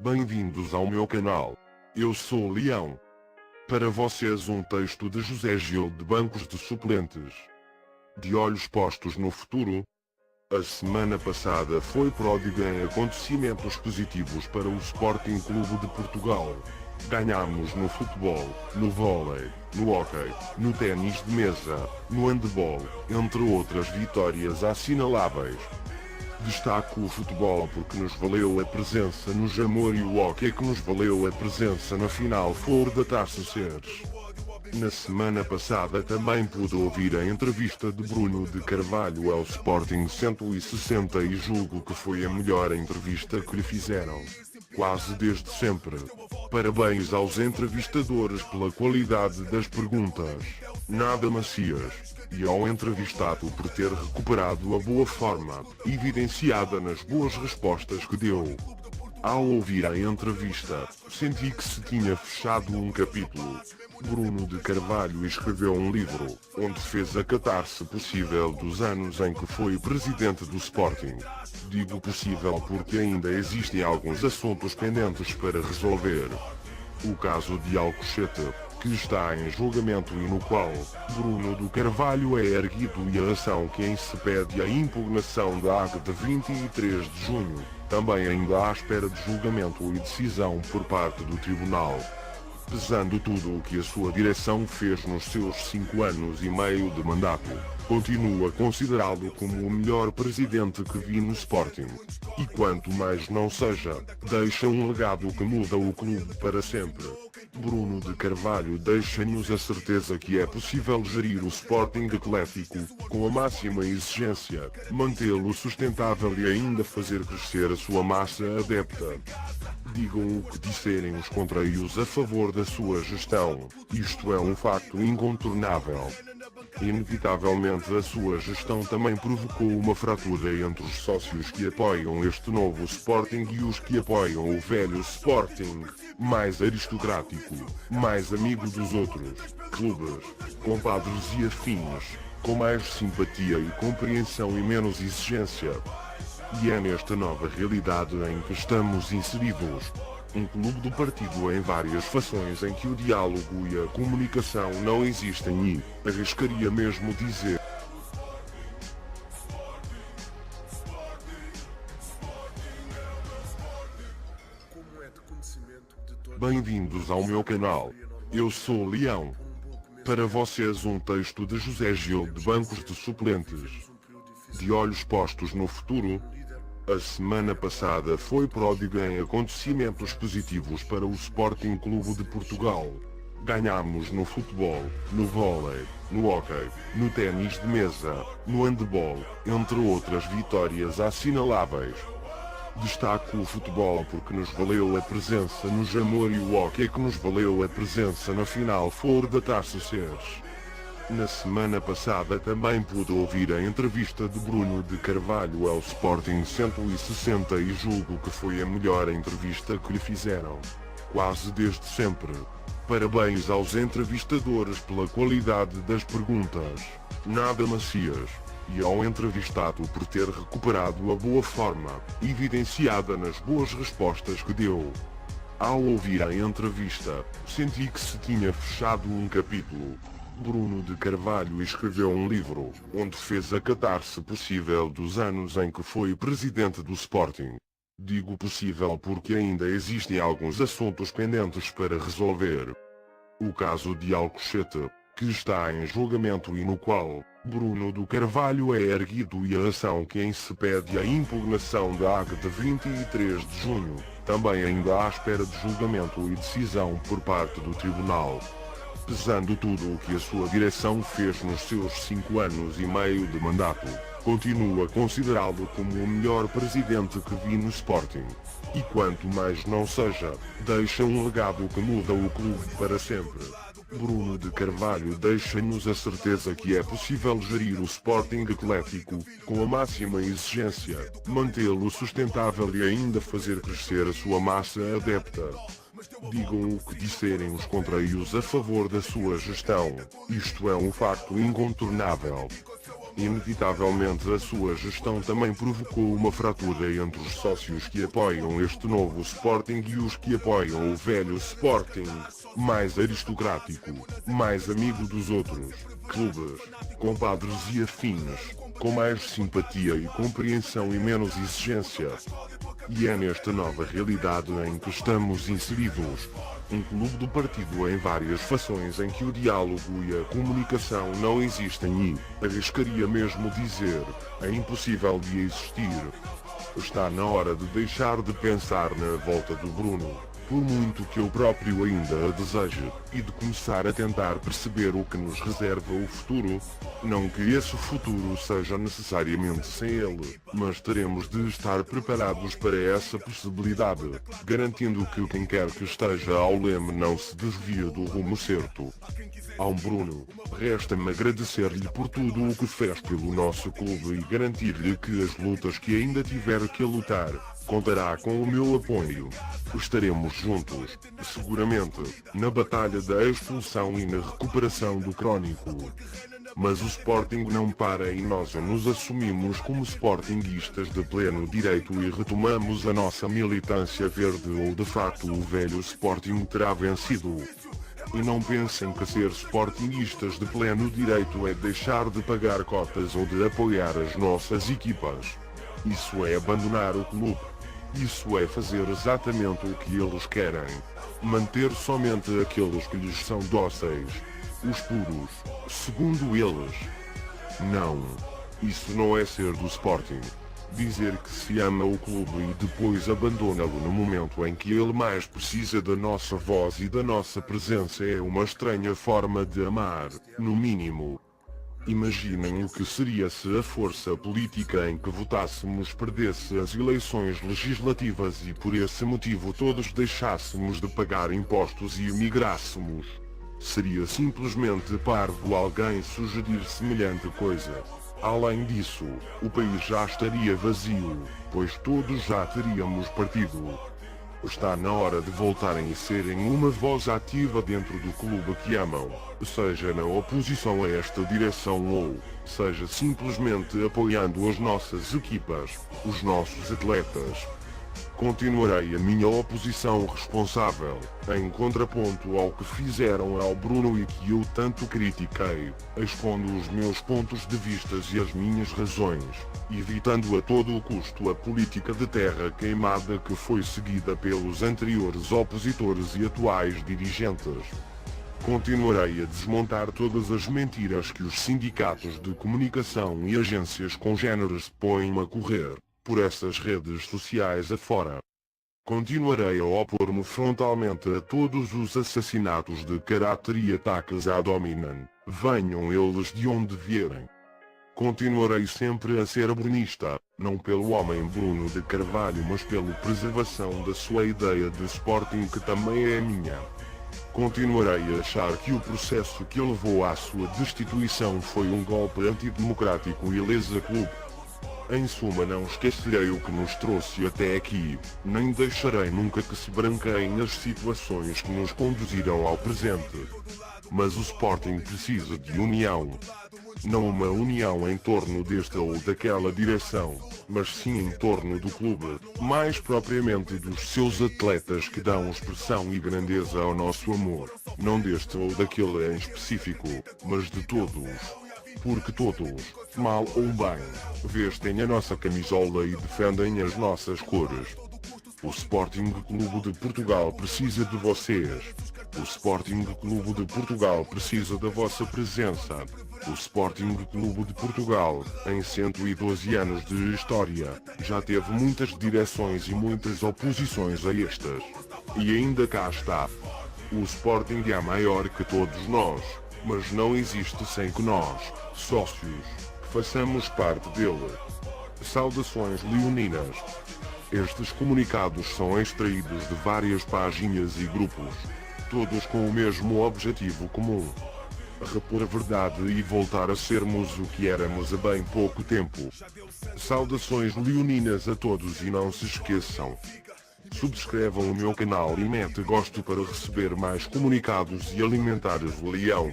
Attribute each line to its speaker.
Speaker 1: Bem-vindos ao meu canal. Eu sou o Leão. Para vocês um texto de José Gil de Bancos de Suplentes. De olhos postos no futuro. A semana passada foi pródiga em acontecimentos positivos para o Sporting Clube de Portugal. Ganhamos no futebol, no vôlei, no hóquei, no ténis de mesa, no handebol, entre outras vitórias assinaláveis. Destaco o futebol porque nos valeu a presença no Jamor e o hóquei que nos valeu a presença na final Flor da Taça Seres. Na semana passada também pude ouvir a entrevista de Bruno de Carvalho ao Sporting 160 e julgo que foi a melhor entrevista que lhe fizeram. Quase desde sempre. Parabéns aos entrevistadores pela qualidade das perguntas, nada macias, e ao entrevistado por ter recuperado a boa forma, evidenciada nas boas respostas que deu. Ao ouvir a entrevista, senti que se tinha fechado um capítulo. Bruno de Carvalho escreveu um livro, onde fez a catarse possível dos anos em que foi presidente do Sporting. Digo possível porque ainda existem alguns assuntos pendentes para resolver. O caso de Alcochete, que está em julgamento e no qual Bruno do Carvalho é erguido, e a ação que em se pede a impugnação da AG de 23 de junho, também ainda à espera de julgamento e decisão por parte do Tribunal. Pesando tudo o que a sua direção fez nos seus 5 anos e meio de mandato, continuo a considerá-lo como o melhor presidente que vi no Sporting. E quanto mais não seja, deixa um legado que muda o clube para sempre. Bruno de Carvalho deixa-nos a certeza que é possível gerir o Sporting Atlético, com a máxima exigência, mantê-lo sustentável e ainda fazer crescer a sua massa adepta. Digam o que disserem os contra e os a favor da sua gestão, isto é um facto incontornável. Inevitavelmente a sua gestão também provocou uma fratura entre os sócios que apoiam este novo Sporting e os que apoiam o velho Sporting, mais aristocrático, mais amigo dos outros clubes, compadres e afins, com mais simpatia e compreensão e menos exigência. E é nesta nova realidade em que estamos inseridos. Um clube do partido em várias fações em que o diálogo e a comunicação não existem e, arriscaria mesmo dizer, bem-vindos ao meu canal. Eu sou o Leão. Para vocês um texto de José Gil de Bancos de Suplentes. De olhos postos no futuro. A semana passada foi pródiga em acontecimentos positivos para o Sporting Clube de Portugal. Ganhamos no futebol, no vôlei, no hóquei, no ténis de mesa, no handebol, entre outras vitórias assinaláveis. Destaco o futebol porque nos valeu a presença no Jamor e o hóquei que nos valeu a presença na final Flor da Taça Seres. Na semana passada também pude ouvir a entrevista de Bruno de Carvalho ao Sporting 160 e julgo que foi a melhor entrevista que lhe fizeram. Quase desde sempre. Parabéns aos entrevistadores pela qualidade das perguntas, nada macias, e ao entrevistado por ter recuperado a boa forma, evidenciada nas boas respostas que deu. Ao ouvir a entrevista, senti que se tinha fechado um capítulo. Bruno de Carvalho escreveu um livro, onde fez a catarse possível dos anos em que foi presidente do Sporting. Digo possível porque ainda existem alguns assuntos pendentes para resolver. O caso de Alcochete, que está em julgamento e no qual Bruno do Carvalho é erguido, e a ação que em se pede a impugnação da AG de 23 de junho, também ainda à espera de julgamento e decisão por parte do Tribunal. Pesando tudo o que a sua direção fez nos seus 5 anos e meio de mandato, continuo a considerá-lo como o melhor presidente que vi no Sporting. E quanto mais não seja, deixa um legado que muda o clube para sempre. Bruno de Carvalho deixa-nos a certeza que é possível gerir o Sporting Atlético, com a máxima exigência, mantê-lo sustentável e ainda fazer crescer a sua massa adepta. Digam o que disserem os contra e os a favor da sua gestão, isto é um facto incontornável. Inevitavelmente a sua gestão também provocou uma fratura entre os sócios que apoiam este novo Sporting e os que apoiam o velho Sporting, mais aristocrático, mais amigo dos outros clubes, compadres e afins, com mais simpatia e compreensão e menos exigência. E é nesta nova realidade em que estamos inseridos. Um clube do partido em várias fações em que o diálogo e a comunicação não existem e, arriscaria mesmo dizer, é impossível de existir. Está na hora de deixar de pensar na volta do Bruno, por muito que eu próprio ainda a deseje, e de começar a tentar perceber o que nos reserva o futuro. Não que esse futuro seja necessariamente sem ele, mas teremos de estar preparados para essa possibilidade, garantindo que quem quer que esteja ao leme não se desvie do rumo certo. Ao Bruno, resta-me agradecer-lhe por tudo o que fez pelo nosso clube e garantir-lhe que as lutas que ainda tiver que lutar, contará com o meu apoio. Estaremos juntos, seguramente, na batalha da expulsão e na recuperação do Crónico. Mas o Sporting não para e nós nos assumimos como sportinguistas de pleno direito e retomamos a nossa militância verde ou de facto o velho Sporting terá vencido. E não pensem que ser sportinguistas de pleno direito é deixar de pagar cotas ou de apoiar as nossas equipas. Isso é abandonar o clube. Isso é fazer exatamente o que eles querem. Manter somente aqueles que lhes são dóceis. Os puros, segundo eles. Não. Isso não é ser do Sporting. Dizer que se ama o clube e depois abandoná-lo no momento em que ele mais precisa da nossa voz e da nossa presença é uma estranha forma de amar, no mínimo. Imaginem o que seria se a força política em que votássemos perdesse as eleições legislativas e por esse motivo todos deixássemos de pagar impostos e emigrássemos. Seria simplesmente parvo alguém sugerir semelhante coisa. Além disso, o país já estaria vazio, pois todos já teríamos partido. Está na hora de voltarem a serem uma voz ativa dentro do clube que amam, seja na oposição a esta direção ou, seja simplesmente apoiando as nossas equipas, os nossos atletas. Continuarei a minha oposição responsável, em contraponto ao que fizeram ao Bruno e que eu tanto critiquei, expondo os meus pontos de vista e as minhas razões, evitando a todo o custo a política de terra queimada que foi seguida pelos anteriores opositores e atuais dirigentes. Continuarei a desmontar todas as mentiras que os sindicatos de comunicação e agências congêneres põem a correr por essas redes sociais afora. Continuarei a opor-me frontalmente a todos os assassinatos de caráter e ataques à dominant, venham eles de onde vierem. Continuarei sempre a ser brunista, não pelo homem Bruno de Carvalho mas pela preservação da sua ideia de Sporting que também é minha. Continuarei a achar que o processo que levou à sua destituição foi um golpe antidemocrático e lesa clube. Em suma, não esquecerei o que nos trouxe até aqui, nem deixarei nunca que se branqueiem as situações que nos conduziram ao presente. Mas o Sporting precisa de união. Não uma união em torno desta ou daquela direção, mas sim em torno do clube, mais propriamente dos seus atletas que dão expressão e grandeza ao nosso amor, não deste ou daquele em específico, mas de todos. Porque todos, mal ou bem, vestem a nossa camisola e defendem as nossas cores. O Sporting Clube de Portugal precisa de vocês. O Sporting Clube de Portugal precisa da vossa presença. O Sporting Clube de Portugal, em 112 anos de história, já teve muitas direções e muitas oposições a estas. E ainda cá está. O Sporting é maior que todos nós, mas não existe sem que nós, sócios, façamos parte dele. Saudações leoninas. Estes comunicados são extraídos de várias páginas e grupos, todos com o mesmo objetivo comum: repor a verdade e voltar a sermos o que éramos há bem pouco tempo. Saudações leoninas a todos e não se esqueçam. Subscrevam o meu canal e mete gosto para receber mais comunicados e alimentar o leão.